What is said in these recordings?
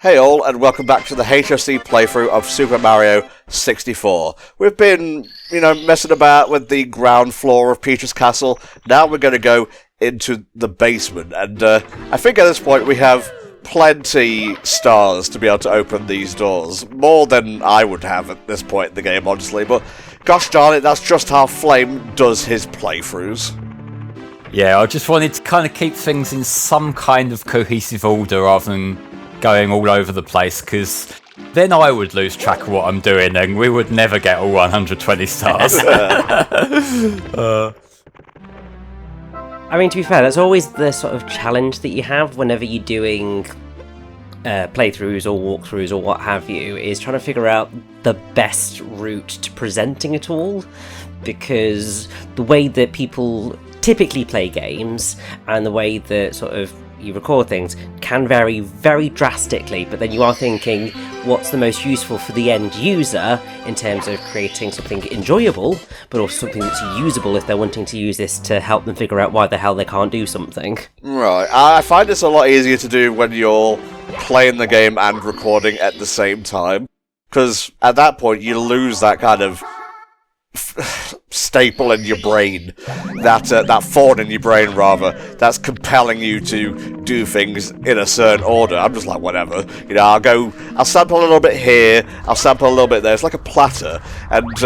Hey all, and welcome back to the HOC playthrough of Super Mario 64. We've been, messing about with the ground floor of Peach's Castle. Now we're going to go into the basement, and I think at this point we have plenty stars to be able to open these doors. More than I would have at this point in the game, honestly, but gosh darn it, that's just how Flame does his playthroughs. Yeah, I just wanted to kind of keep things in some kind of cohesive order rather than going all over the place, because then I would lose track of what I'm doing and we would never get all 120 stars. I mean, to be fair, that's always the sort of challenge that you have whenever you're doing playthroughs or walkthroughs or what have you, is trying to figure out the best route to presenting it all, because the way that people typically play games and the way that sort of you record things can vary very drastically, but then you are thinking what's the most useful for the end user in terms of creating something enjoyable, but also something that's usable if they're wanting to use this to help them figure out why the hell they can't do something. Right, I find this a lot easier to do when you're playing the game and recording at the same time, because at that point you lose that kind of staple in your brain, that thought in your brain rather, that's compelling you to do things in a certain order. I'm just like, whatever, I'll sample a little bit here, I'll sample a little bit there. It's like a platter. And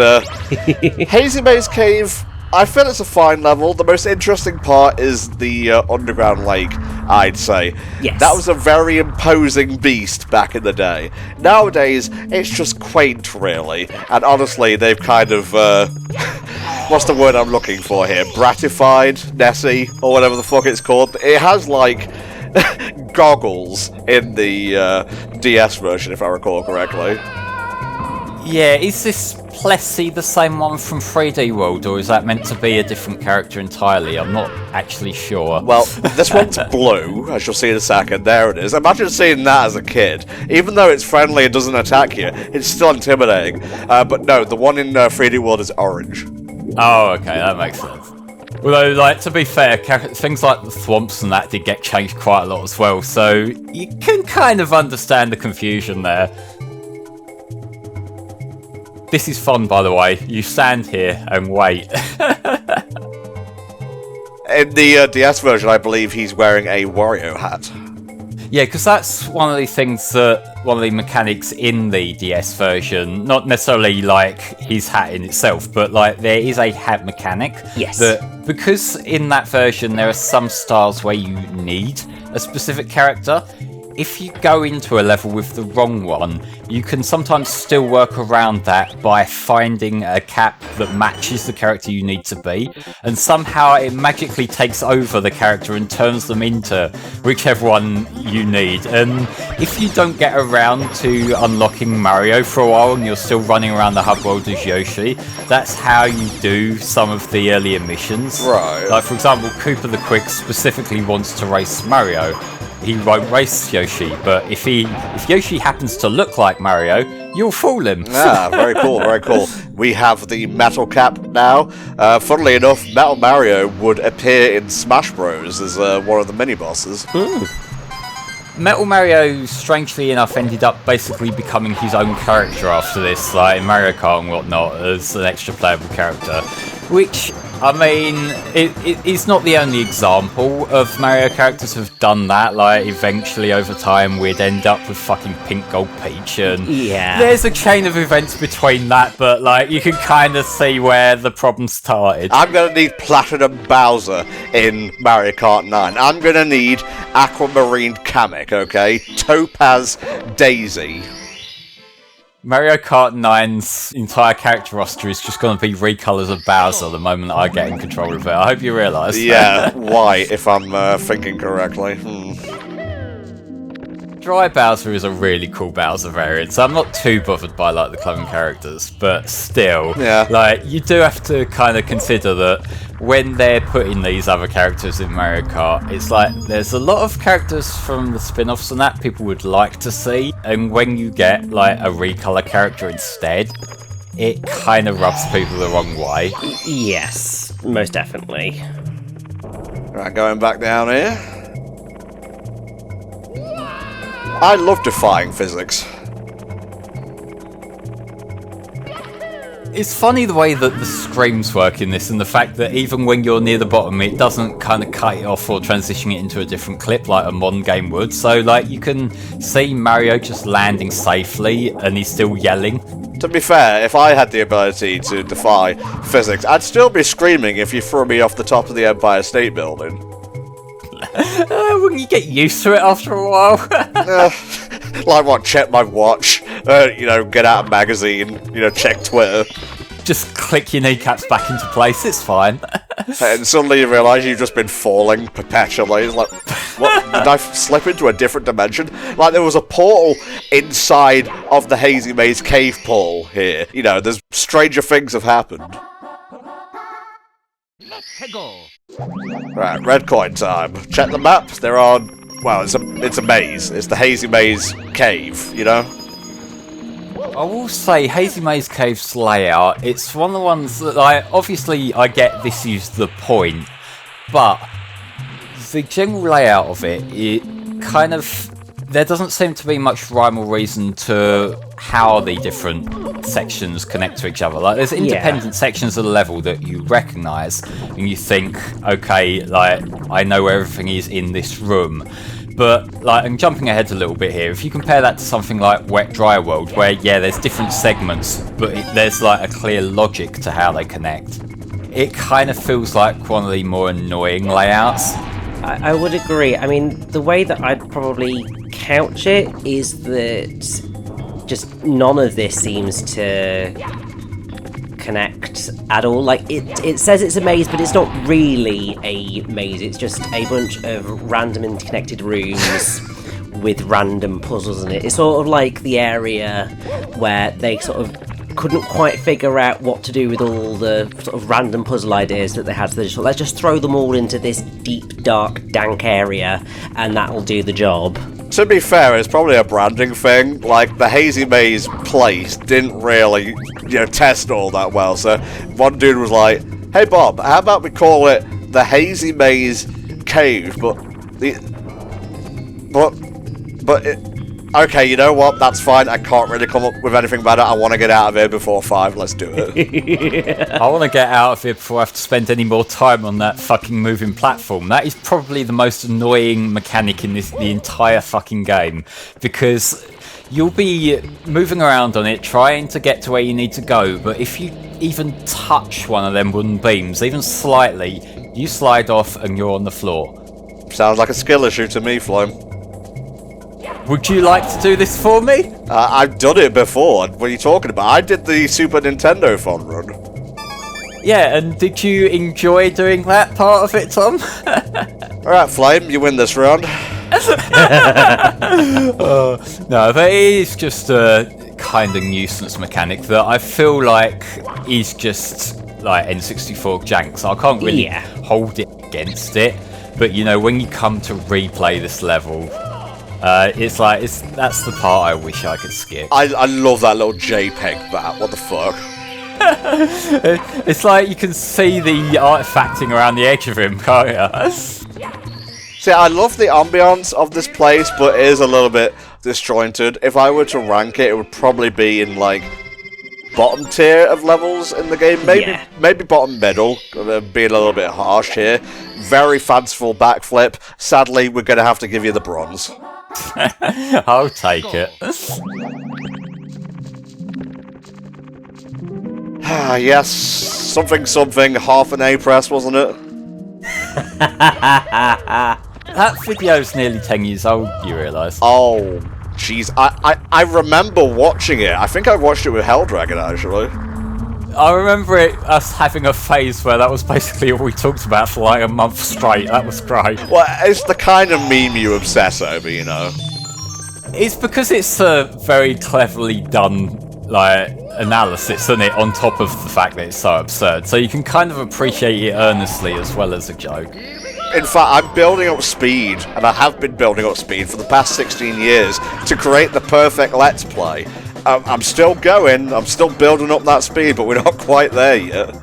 Hazy Maze Cave, I feel it's a fine level. The most interesting part is the underground lake, I'd say. Yes. That was a very imposing beast back in the day. Nowadays, it's just quaint, really. And honestly, they've kind of, what's the word I'm looking for here? Bratified Nessie, or whatever the fuck it's called. It has, goggles in the DS version, if I recall correctly. Yeah, is this Plessy the same one from 3D World, or is that meant to be a different character entirely? I'm not actually sure. Well, this one's blue, as you'll see in a second. There it is. Imagine seeing that as a kid. Even though it's friendly and doesn't attack you, it's still intimidating. But no, the one in 3D World is orange. Oh, okay, that makes sense. Although, to be fair, things like the thwomps and that did get changed quite a lot as well, so you can kind of understand the confusion there. This is fun, by the way. You stand here and wait. In the DS version, I believe he's wearing a Wario hat. Yeah, because that's one of the things one of the mechanics in the DS version, not necessarily like his hat in itself, but there is a hat mechanic. Yes. That, because in that version there are some stars where you need a specific character. If you go into a level with the wrong one, you can sometimes still work around that by finding a cap that matches the character you need to be, and somehow it magically takes over the character and turns them into whichever one you need. And if you don't get around to unlocking Mario for a while and you're still running around the hub world as Yoshi, that's how you do some of the earlier missions. Right. Like, for example, Koopa the Quick specifically wants to race Mario. He won't race Yoshi, but if Yoshi happens to look like Mario, you'll fool him. Ah, very cool, very cool. We have the metal cap now. Funnily enough, Metal Mario would appear in Smash Bros. As one of the mini-bosses. Metal Mario, strangely enough, ended up basically becoming his own character after this, like in Mario Kart and whatnot, as an extra playable character. Which, I mean, it's not the only example of Mario characters who've done that. Eventually, over time, we'd end up with fucking Pink Gold Peach, and yeah, there's a chain of events between that, but, you can kind of see where the problem started. I'm gonna need Platinum Bowser in Mario Kart 9. I'm gonna need Aquamarine Kamek, okay? Topaz Daisy. Mario Kart 9's entire character roster is just going to be recolours of Bowser the moment I get in control of it. I hope you realise. Yeah, why, if I'm thinking correctly. Dry Bowser is a really cool Bowser variant, so I'm not too bothered by the clone characters, but still, yeah. You do have to kind of consider that when they're putting these other characters in Mario Kart, it's there's a lot of characters from the spin-offs and that people would like to see, and when you get a recolor character instead, it kind of rubs people the wrong way. Yes, most definitely. Right, going back down here. I love defying physics. It's funny the way that the screams work in this, and the fact that even when you're near the bottom, it doesn't kind of cut it off or transition it into a different clip like a modern game would. So, like, you can see Mario just landing safely, and he's still yelling. To be fair, if I had the ability to defy physics, I'd still be screaming if you threw me off the top of the Empire State Building. Wouldn't you get used to it after a while? Like what, check my watch, get out a magazine, check Twitter. Just click your kneecaps back into place, it's fine. And suddenly you realise you've just been falling perpetually. It's like, what, did I slip into a different dimension? Like there was a portal inside of the Hazy Maze Cave portal here. There's stranger things have happened. Let's go. Right, red coin time. Check the map. They're on. Well, it's a maze. It's the Hazy Maze Cave. I will say, Hazy Maze Cave's layout, it's one of the ones that obviously I get this is the point, but the general layout of it kind of, there doesn't seem to be much rhyme or reason to how the different sections connect to each other. Like, there's independent sections of the level that you recognise, and you think, okay, I know where everything is in this room. But, and jumping ahead a little bit here, if you compare that to something like Wet Dry World, where, there's different segments, but there's, a clear logic to how they connect, it kind of feels like one of the more annoying layouts. I would agree. I mean, the way that I'd probably couch it is that just none of this seems to connect at all. Like, it says it's a maze, but it's not really a maze. It's just a bunch of random interconnected rooms with random puzzles in it. It's sort of like the area where they sort of couldn't quite figure out what to do with all the sort of random puzzle ideas that they had, so they just thought, let's just throw them all into this deep, dark, dank area, and that'll do the job. To be fair, it's probably a branding thing. Like, the Hazy Maze place didn't really, test all that well, so one dude was like, hey Bob, how about we call it the Hazy Maze Cave, okay, you know what? That's fine. I can't really come up with anything better. I want to get out of here before 5. Let's do it. I want to get out of here before I have to spend any more time on that fucking moving platform. That is probably the most annoying mechanic in the entire fucking game, because you'll be moving around on it, trying to get to where you need to go, but if you even touch one of them wooden beams, even slightly, you slide off and you're on the floor. Sounds like a skill issue to me, Floim. Would you like to do this for me? I've done it before. What are you talking about? I did the Super Nintendo fun run. Yeah, and did you enjoy doing that part of it, Tom? Alright, Flame, you win this round. No, that is just a kind of nuisance mechanic that I feel like is just like N64 jank, so I can't really hold it against it. But when you come to replay this level, that's the part I wish I could skip. I love that little JPEG bat. What the fuck? It's like you can see the artifacting around the edge of him, can't you? See, I love the ambience of this place, but it is a little bit disjointed. If I were to rank it, it would probably be in, bottom tier of levels in the game. Maybe bottom middle, being a little bit harsh here. Very fanciful backflip. Sadly, we're going to have to give you the bronze. I'll take it. Yes, something, half an A press, wasn't it? That video's nearly 10 years old, you realise? Oh, jeez. I remember watching it. I think I watched it with Helldragon, actually. I remember us having a phase where that was basically all we talked about for a month straight. That was great. Well, it's the kind of meme you obsess over, It's because it's a very cleverly done, analysis, isn't it, on top of the fact that it's so absurd. So you can kind of appreciate it earnestly as well as a joke. In fact, I'm building up speed, and I have been building up speed for the past 16 years to create the perfect Let's Play. I'm still going, I'm still building up that speed, but we're not quite there yet.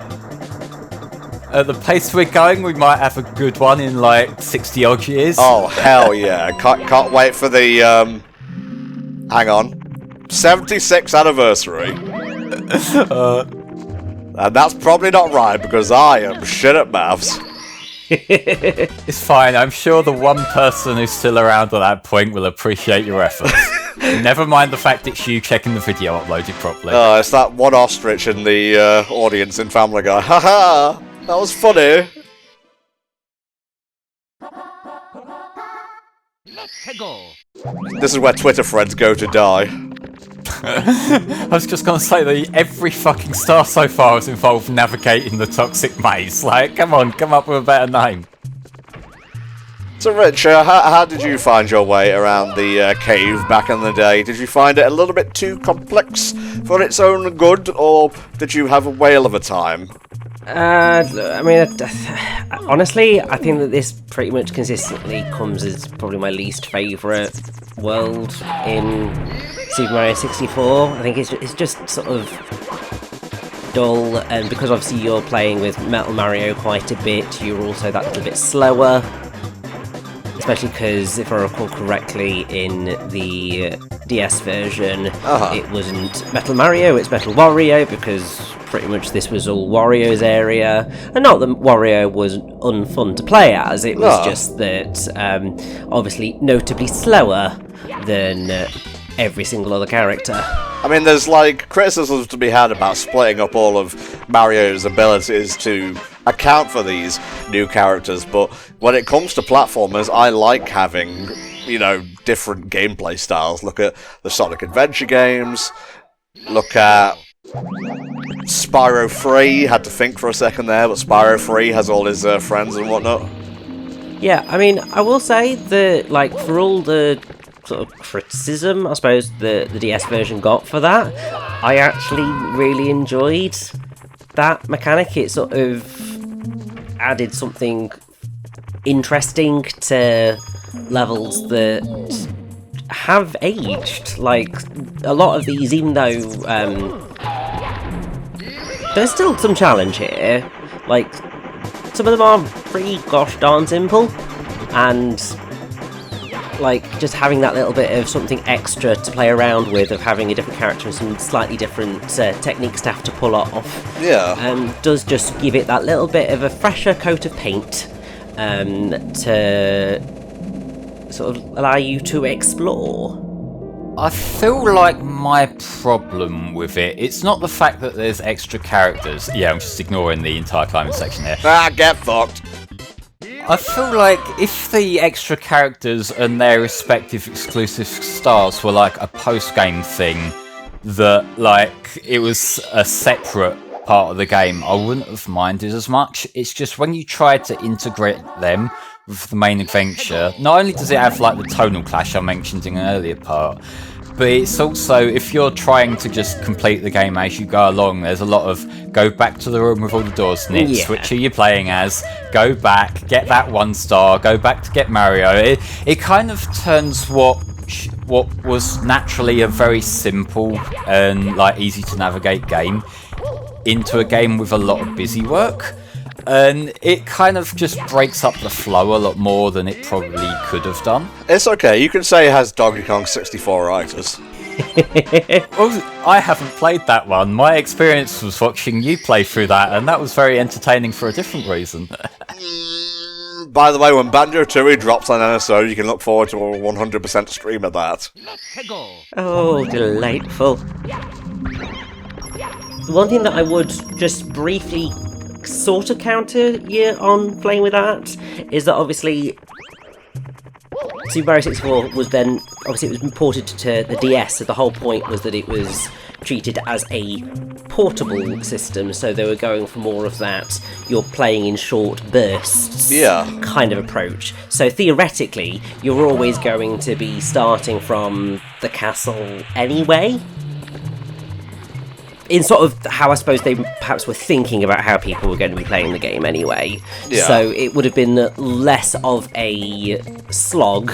At the pace we're going, we might have a good one in 60 odd years. Oh, hell yeah. Can't wait for the Hang on. 76th anniversary. And that's probably not right, because I am shit at maths. It's fine, I'm sure the one person who's still around at that point will appreciate your efforts. Never mind the fact it's you checking the video uploaded properly. It's that one ostrich in the audience in Family Guy. Haha! That was funny. This is where Twitter friends go to die. I was just gonna say that every fucking star so far is involved navigating the toxic maze. Like, come on, come up with a better name. So, Rich, how did you find your way around the cave back in the day? Did you find it a little bit too complex for its own good, or did you have a whale of a time? I mean, honestly, I think that this pretty much consistently comes as probably my least favourite world in Super Mario 64. I think it's just sort of dull, and because obviously you're playing with Metal Mario quite a bit, you're also that little bit slower. Especially because, if I recall correctly, in the DS version, it wasn't Metal Mario, it's Metal Wario, because pretty much this was all Wario's area. And not that Wario was unfun to play as, it was just that, obviously, notably slower than every single other character. I mean, there's, like, criticisms to be had about splitting up all of Mario's abilities to account for these new characters, but when it comes to platformers, I like having, you know, different gameplay styles. Look at the Sonic Adventure games, look at Spyro 3, had to think for a second there, but Spyro 3 has all his friends and whatnot. Yeah, I mean, I will say that, like, for all the sort of criticism, I suppose, the DS version got for that, I actually really enjoyed that mechanic. It sort of added something interesting to levels that have aged. Like, a lot of these, even though there's still some challenge here, like, some of them are pretty gosh darn simple, and like, just having that little bit of something extra to play around with, of having a different character and some slightly different techniques to have to pull off, does just give it that little bit of a fresher coat of paint to sort of allow you to explore. I feel like my problem with it's not the fact that there's extra characters. Yeah, I'm just ignoring the entire climbing section here. Get fucked. I feel like if the extra characters and their respective exclusive stars were like a post-game thing, that like it was a separate part of the game, I wouldn't have minded as much. It's just when you try to integrate them with the main adventure, not only does it have like the tonal clash I mentioned in an earlier part, but it's also, if you're trying to just complete the game as you go along, there's a lot of go back to the room with all the doors in it, switch who you're playing as, go back, get that 1 star, go back to get Mario. It kind of turns what was naturally a very simple and like easy to navigate game into a game with a lot of busy work. And it kind of just breaks up the flow a lot more than it probably could have done. It's okay, you can say it has Donkey Kong 64-itis. Well, I haven't played that one. My experience was watching you play through that, and that was very entertaining for a different reason. By the way, when Banjo-Tooie drops on NSO, you can look forward to a 100% stream of that. Oh, delightful. The one thing that I would just briefly sort of counter you on playing with that is that obviously Super Mario 64 was then, obviously it was ported to the DS, so the whole point was that it was treated as a portable system, so they were going for more of that you're playing in short bursts kind of approach. So theoretically, you're always going to be starting from the castle anyway. in sort of how I suppose they perhaps were thinking about how people were going to be playing the game anyway. Yeah. So it would have been less of a slog,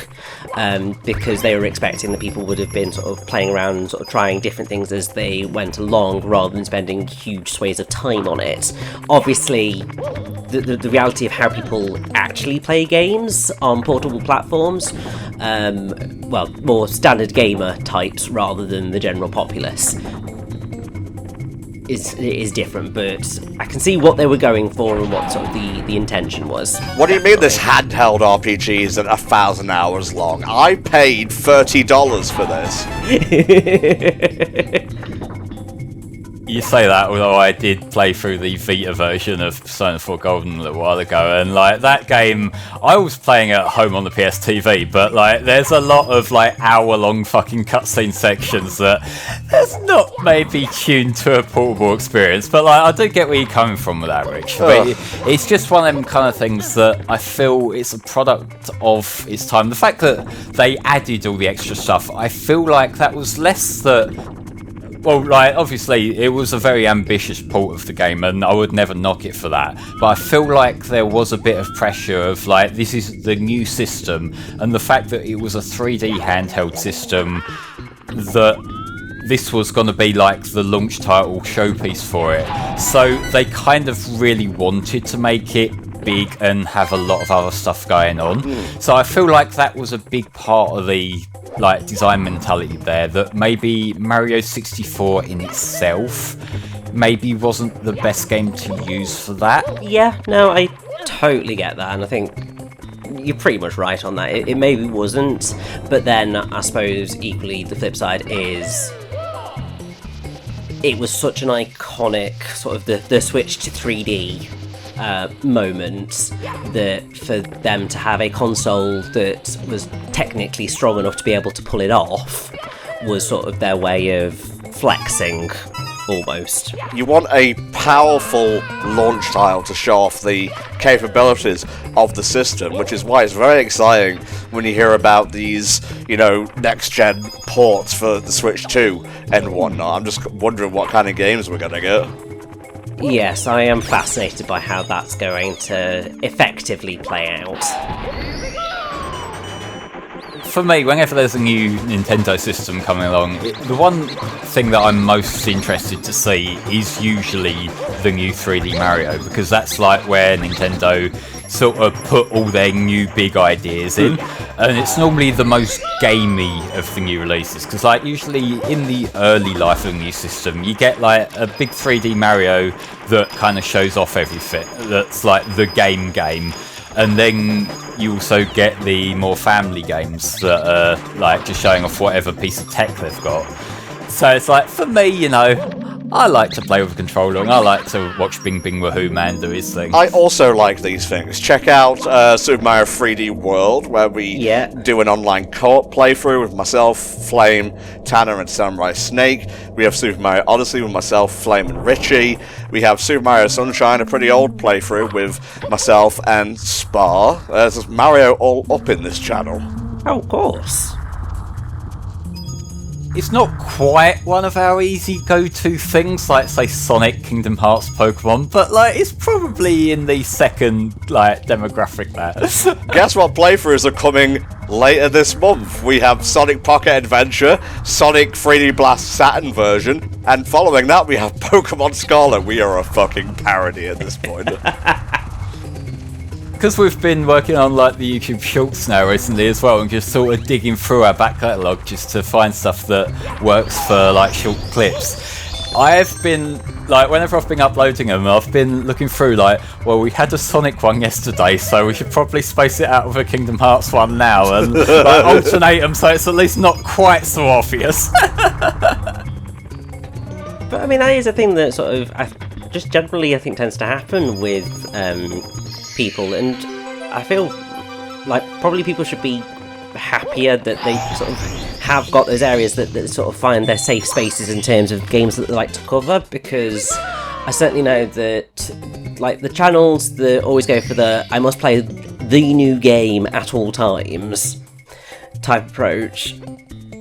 because they were expecting that people would have been sort of playing around and sort of trying different things as they went along, rather than spending huge swathes of time on it. Obviously, the reality of how people actually play games on portable platforms, well, more standard gamer types rather than the general populace, is different, but I can see what they were going for and what sort of the intention was. What do you mean this handheld RPG is at 1,000 hours long? I paid $30 for this. You say that, although I did play through the Vita version of Persona 4 Golden a little while ago, and like that game, I was playing at home on the PS TV, but like there's a lot of like hour-long fucking cutscene sections that that's not maybe tuned to a portable experience. But like I do get where you're coming from with that, Rich. But it's just one of them kind of things that I feel it's a product of its time. The fact that they added all the extra stuff, I feel like that was less that. Well, like, obviously, it was a very ambitious port of the game, and I would never knock it for that. But I feel like there was a bit of pressure of, like, this is the new system, and the fact that it was a 3D handheld system, that this was going to be, like, the launch title showpiece for it. So they kind of really wanted to make it big and have a lot of other stuff going on. So I feel like that was a big part of the like design mentality there, that maybe Mario 64 in itself maybe wasn't the best game to use for that. Yeah, no, I totally get that, and I think you're pretty much right on that. It maybe wasn't, but then I suppose equally the flip side is it was such an iconic sort of the switch to 3D moment, that for them to have a console that was technically strong enough to be able to pull it off was sort of their way of flexing, almost. You want a powerful launch title to show off the capabilities of the system, which is why it's very exciting when you hear about these, you know, next-gen ports for the Switch 2 and whatnot. I'm just wondering what kind of games we're gonna get. Yes, I am fascinated by how that's going to effectively play out. For me, whenever there's a new Nintendo system coming along, the one thing that I'm most interested to see is usually the new 3D Mario, because that's like where Nintendo sort of put all their new big ideas in, and it's normally the most gamey of the new releases, because like usually in the early life of the new system you get like a big 3D Mario that kind of shows off everything, that's like the game, and then you also get the more family games that are like just showing off whatever piece of tech they've got. So it's like, for me, you know, I like to play with a controller, and I like to watch Bing Bing Wahoo Man do his thing. I also like these things. Check out Super Mario 3D World, where we do an online co-op playthrough with myself, Flame, Tanner, and Samurai Snake. We have Super Mario Odyssey with myself, Flame, and Richie. We have Super Mario Sunshine, a pretty old playthrough with myself and Spar. There's Mario all up in this channel. Oh, of course. It's not quite one of our easy go-to things, like, say, Sonic, Kingdom Hearts, Pokemon, but, like, it's probably in the second, like, demographic there. Guess what playthroughs are coming later this month? We have Sonic Pocket Adventure, Sonic 3D Blast Saturn version, and following that we have Pokemon Scarlet. We are a fucking parody at this point. Because we've been working on like the YouTube Shorts now recently as well, and just sort of digging through our back catalogue just to find stuff that works for like short clips. I've been, like, whenever I've been uploading them, I've been looking through like, well, we had a Sonic one yesterday, so we should probably space it out with a Kingdom Hearts one now, and like, alternate them so it's at least not quite so obvious. But I mean, that is a thing that sort of, just generally I think tends to happen with people, and I feel like probably people should be happier that they sort of have got those areas that sort of find their safe spaces in terms of games that they like to cover, because I certainly know that like the channels that always go for the I must play the new game at all times type approach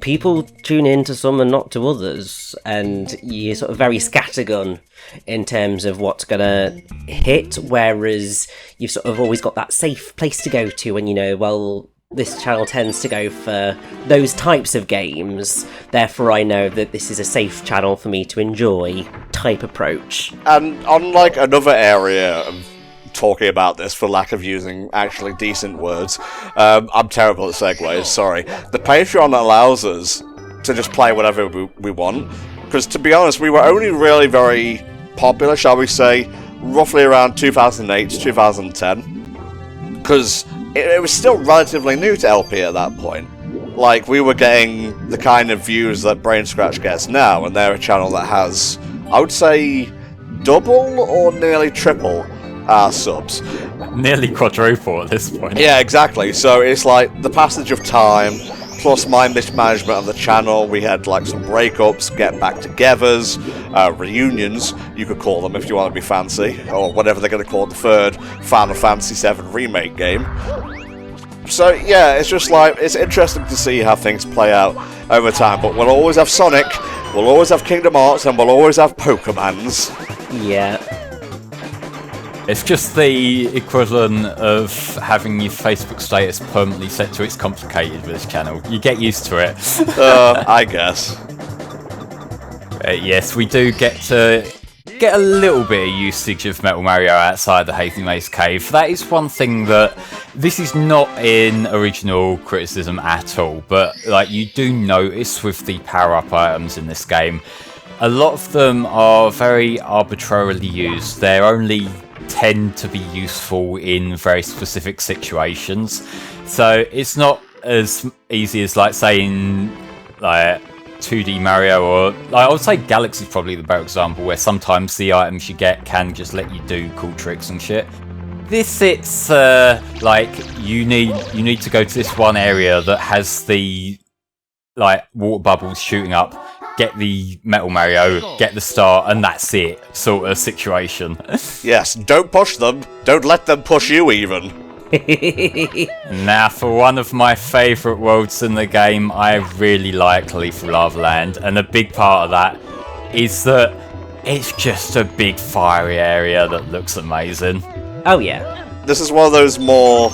people tune in to some and not to others, and you're sort of very scattergun in terms of what's gonna hit, whereas you've sort of always got that safe place to go to, and well, this channel tends to go for those types of games, therefore I know that this is a safe channel for me to enjoy type approach. And unlike another area of talking about this, for lack of using actually decent words, I'm terrible at segues, sorry. The Patreon allows us to just play whatever we want, because to be honest, we were only really very popular, shall we say, roughly around 2008 to 2010, because it was still relatively new to LP at that point. Like, we were getting the kind of views that Brain Scratch gets now, and they're a channel that has, I would say, double or nearly triple our subs. Nearly quadruple at this point. Yeah, exactly. So it's like the passage of time, plus my mismanagement of the channel. We had like some breakups, get back togethers, reunions, you could call them if you want to be fancy, or whatever they're going to call the third Final Fantasy VII Remake game. So yeah, it's just like, it's interesting to see how things play out over time, but we'll always have Sonic, we'll always have Kingdom Hearts, and we'll always have Pokemons. Yeah. It's just the equivalent of having your Facebook status permanently set to it's complicated with this channel. You get used to it. I guess. Yes, we do get to get a little bit of usage of Metal Mario outside the Hazy Maze Cave. That is one thing that this is not in original criticism at all, but like you do notice with the power-up items in this game, a lot of them are very arbitrarily used. They're only tend to be useful in very specific situations, so it's not as easy as like saying like 2D Mario, or like, I would say Galaxy's probably the better example, where sometimes the items you get can just let you do cool tricks and shit. This, it's like you need to go to this one area that has the like water bubbles shooting up, get the Metal Mario, get the star, and that's it, sort of situation. Yes, don't push them. Don't let them push you, even. Now, for one of my favourite worlds in the game, I really like Lethal Lava Land, and a big part of that is that it's just a big fiery area that looks amazing. Oh yeah. This is one of those more...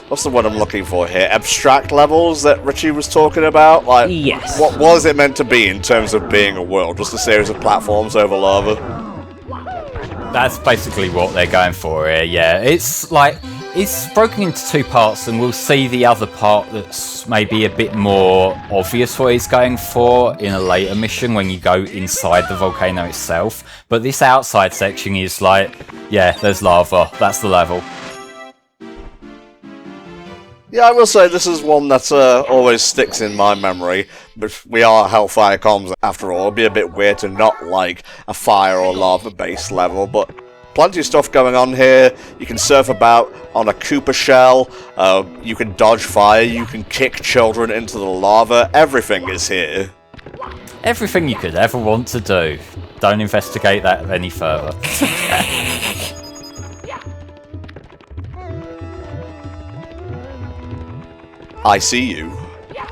what's the word I'm looking for here? Abstract levels that Richie was talking about? Like, yes. What was it meant to be in terms of being a world? Just a series of platforms over lava? That's basically what they're going for here, yeah. It's like, it's broken into two parts, and we'll see the other part that's maybe a bit more obvious what he's going for in a later mission when you go inside the volcano itself. But this outside section is like, yeah, there's lava, that's the level. Yeah, I will say this is one that always sticks in my memory, but we are HellfireComms after all. It'd be a bit weird to not like a fire or lava-based level, but plenty of stuff going on here. You can surf about on a Koopa shell, you can dodge fire, you can kick children into the lava, everything is here. Everything you could ever want to do. Don't investigate that any further. I see you.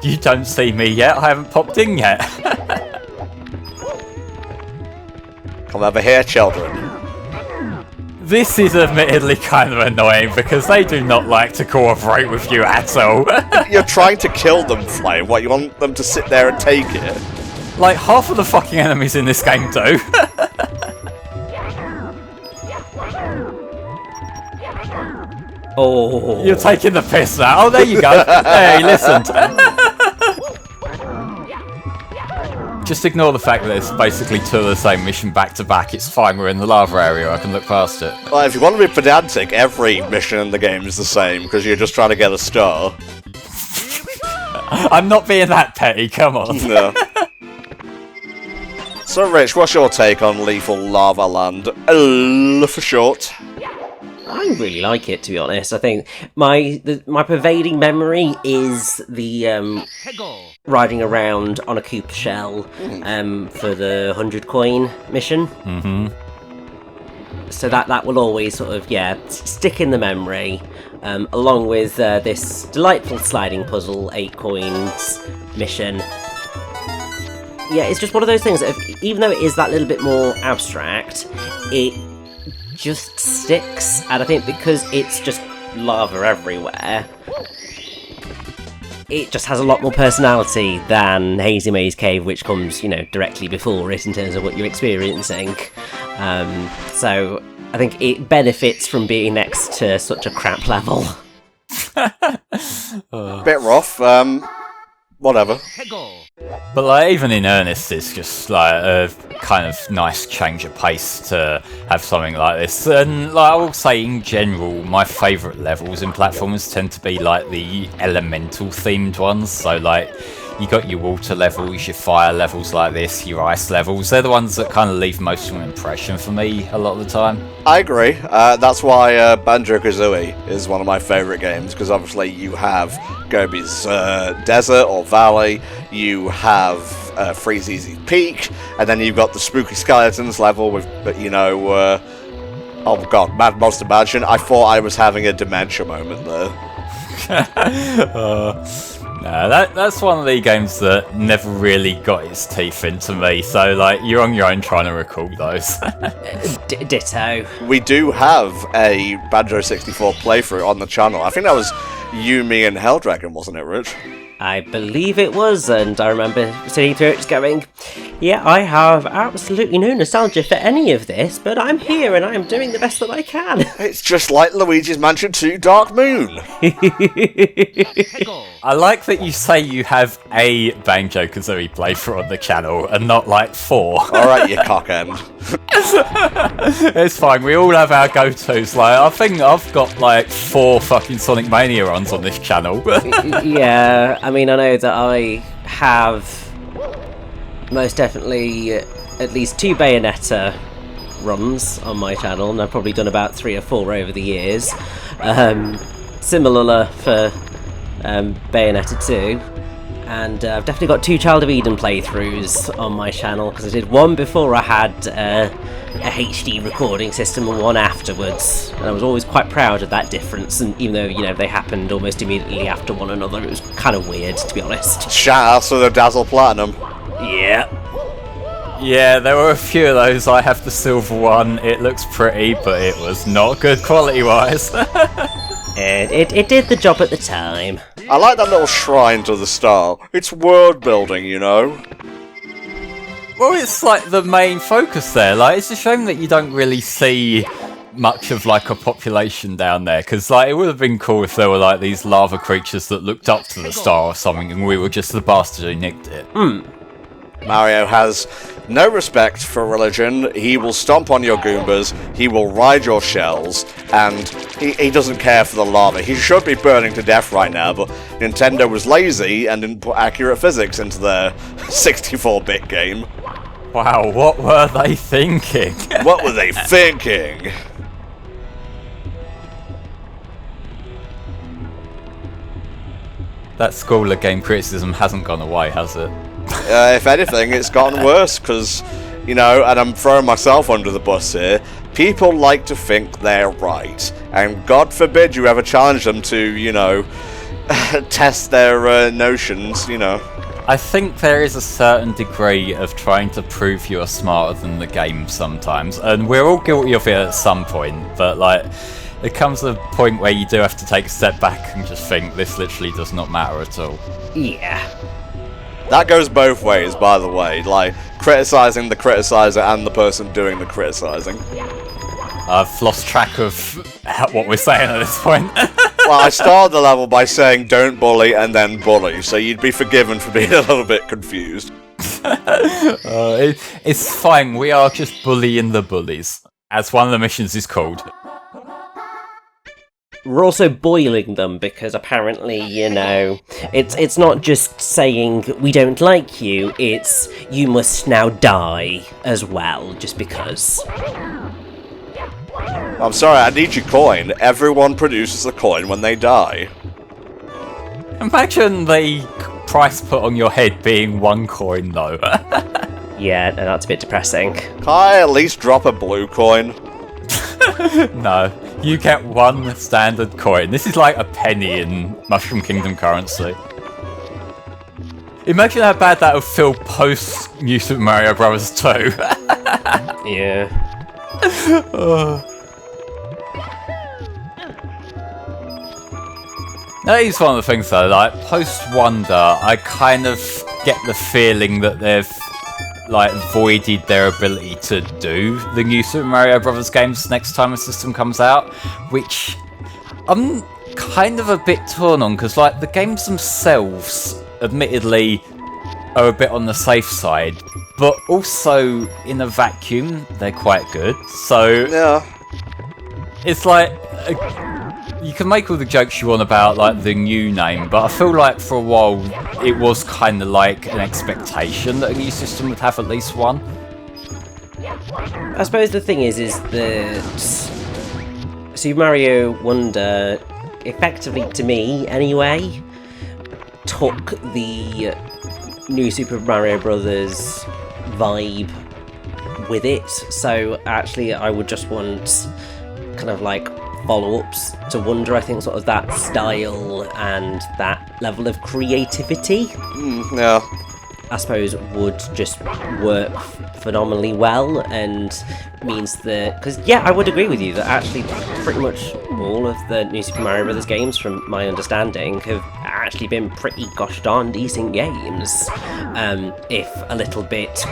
You don't see me yet, I haven't popped in yet. Come over here, children. This is admittedly kind of annoying because they do not like to cooperate with you at all. You're trying to kill them, Flame. What, you want them to sit there and take it? Like, half of the fucking enemies in this game do. Oh. You're taking the piss now. Oh, there you go. Hey, listen. Just ignore the fact that it's basically two of the same mission back to back. It's fine, we're in the lava area, I can look past it. Well, if you want to be pedantic, every mission in the game is the same, because you're just trying to get a star. I'm not being that petty, come on. No. So, Rich, what's your take on Lethal Lava Land? For short. I really like it, to be honest. I think my pervading memory is the riding around on a Koopa shell for the 100 coin mission. Mm-hmm. So that will always sort of, stick in the memory, along with this delightful sliding puzzle, 8 coins mission. Yeah, it's just one of those things that even though it is that little bit more abstract, it just sticks, and I think because it's just lava everywhere, it just has a lot more personality than Hazy Maze Cave, which comes, directly before it in terms of what you're experiencing. So I think it benefits from being next to such a crap level. Bit rough, whatever. But like, even in earnest, it's just like a kind of nice change of pace to have something like this. And like, I will say, in general, my favourite levels in platformers tend to be like the elemental themed ones. So like, you got your water levels, your fire levels like this, your ice levels. They're the ones that kind of leave most of an impression for me a lot of the time. I agree. That's why Banjo-Kazooie is one of my favourite games, because obviously you have Gobi's Desert or Valley, you have Freezeezy Peak, and then you've got the Spooky Skeletons level with, oh god, Mad Monster Mansion. I thought I was having a dementia moment there. No, that's one of the games that never really got its teeth into me, so like, you're on your own trying to recall those. Ditto. We do have a Banjo-64 playthrough on the channel. I think that was you, me, and Helldragon, wasn't it, Rich? I believe it was, and I remember sitting through it just going, yeah, I have absolutely no nostalgia for any of this, but I'm here and I'm doing the best that I can. It's just like Luigi's Mansion 2 Dark Moon. I like that you say you have a Banjo-Kazooie playthrough on the channel and not like 4. Alright, you cockend. It's fine, we all have our go-tos. Like, I think I've got like 4 fucking Sonic Mania runs on this channel. Yeah, I mean, I know that I have most definitely at least 2 Bayonetta runs on my channel, and I've probably done about 3 or 4 over the years. Similar for Bayonetta 2. And I've definitely got 2 Child of Eden playthroughs on my channel, because I did one before I had a HD recording system and one afterwards. And I was always quite proud of that difference, and even though, they happened almost immediately after one another, it was kind of weird, to be honest. Shout out to the Dazzle Platinum. Yeah. Yeah, there were a few of those. I have the silver one. It looks pretty, but it was not good quality-wise. It did the job at the time. I like that little shrine to the star. It's world building, Well, it's like the main focus there. Like, it's a shame that you don't really see much of like a population down there, because like, it would have been cool if there were like these lava creatures that looked up to the star or something, and we were just the bastard who nicked it. Mario has no respect for religion. He will stomp on your Goombas, he will ride your shells, and he doesn't care for the lava. He should be burning to death right now, but Nintendo was lazy and didn't put accurate physics into their 64-bit game. Wow, what were they thinking? What were they thinking? That school of game criticism hasn't gone away, has it? If anything, it's gotten worse, because, and I'm throwing myself under the bus here, people like to think they're right, and God forbid you ever challenge them to, test their notions, I think there is a certain degree of trying to prove you're smarter than the game sometimes, and we're all guilty of it at some point, but like, there comes a point where you do have to take a step back and just think, this literally does not matter at all. Yeah. That goes both ways, by the way, like, criticising the criticiser and the person doing the criticising. I've lost track of what we're saying at this point. Well, I started the level by saying don't bully and then bully, so you'd be forgiven for being a little bit confused. It's fine, we are just bullying the bullies, as one of the missions is called. We're also boiling them, because apparently, it's not just saying we don't like you, it's you must now die as well, just because. I'm sorry, I need your coin. Everyone produces a coin when they die. Imagine the price put on your head being 1 coin, though. Yeah, that's a bit depressing. Can I at least drop a blue coin? No, you get 1 standard coin. This is like a penny in Mushroom Kingdom currency. Imagine how bad that would feel post New Super Mario Bros. 2. Yeah. That is one of the things though, like, post-Wonder, I kind of get the feeling that they've, like, voided their ability to do the new Super Mario Bros. Games next time a system comes out, which I'm kind of a bit torn on, because, like, the games themselves, admittedly, are a bit on the safe side, but also, in a vacuum, they're quite good, so... Yeah. It's like... you can make all the jokes you want about, like, the new name, but I feel like for a while it was kind of like an expectation that a new system would have at least one. I suppose the thing is that Super Mario Wonder, effectively to me anyway, took the new Super Mario Brothers vibe with it. So actually, I would just want kind of like follow-ups to Wonder. I think sort of that style and that level of creativity, Yeah. I suppose, would just work phenomenally well, and means that, because yeah, I would agree with you that actually pretty much all of the new Super Mario Brothers games, from my understanding, have actually been pretty gosh darn decent games, if a little bit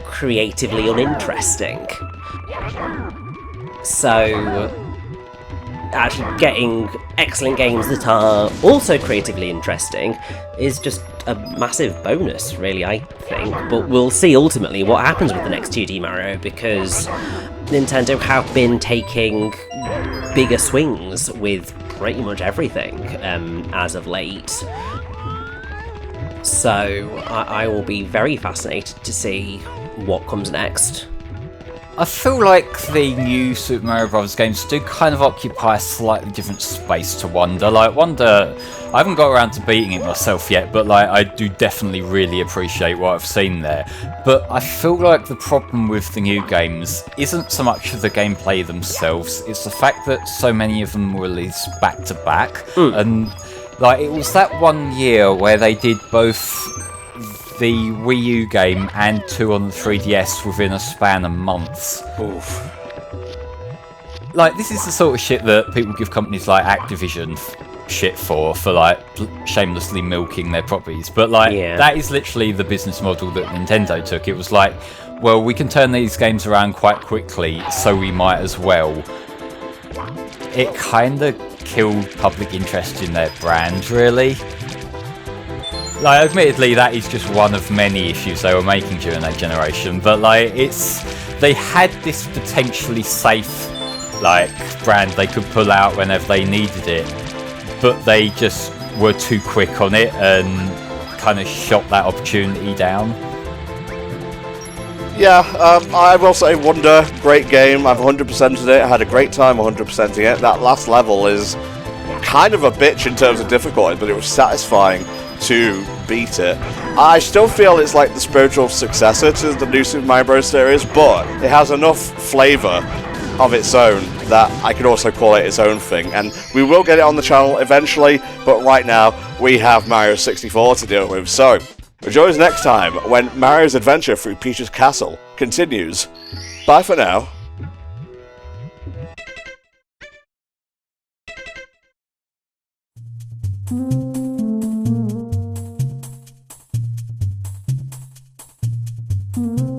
creatively uninteresting. So actually getting excellent games that are also creatively interesting is just a massive bonus, really, I think. But we'll see ultimately what happens with the next 2D Mario, because Nintendo have been taking bigger swings with pretty much everything as of late. So I will be very fascinated to see what comes next. I feel like the new Super Mario Bros. Games do kind of occupy a slightly different space to Wonder. Like, Wonder, I haven't got around to beating it myself yet, but like, I do definitely really appreciate what I've seen there. But I feel like the problem with the new games isn't so much the gameplay themselves, it's the fact that so many of them were released back to back. And like, it was that 1 year where they did both the Wii U game and 2 on the 3DS within a span of months. Oof. Like, this is the sort of shit that people give companies like Activision shit for like shamelessly milking their properties, but like, that is literally the business model that Nintendo took. It was like, well, we can turn these games around quite quickly, so we might as well. It kinda killed public interest in their brand, really. Like, admittedly, that is just one of many issues they were making during that generation, but like, they had this potentially safe, like, brand they could pull out whenever they needed it, but they just were too quick on it and kind of shot that opportunity down. Yeah, I will say Wonder, great game. I've 100%ed it. I had a great time 100%ing it. That last level is kind of a bitch in terms of difficulty, but it was satisfying to beat it. I still feel it's like the spiritual successor to the new Super Mario Bros. Series, but it has enough flavour of its own that I could also call it its own thing. And we will get it on the channel eventually, but right now we have Mario 64 to deal with. So, join us next time when Mario's adventure through Peach's Castle continues. Bye for now. Mm-hmm.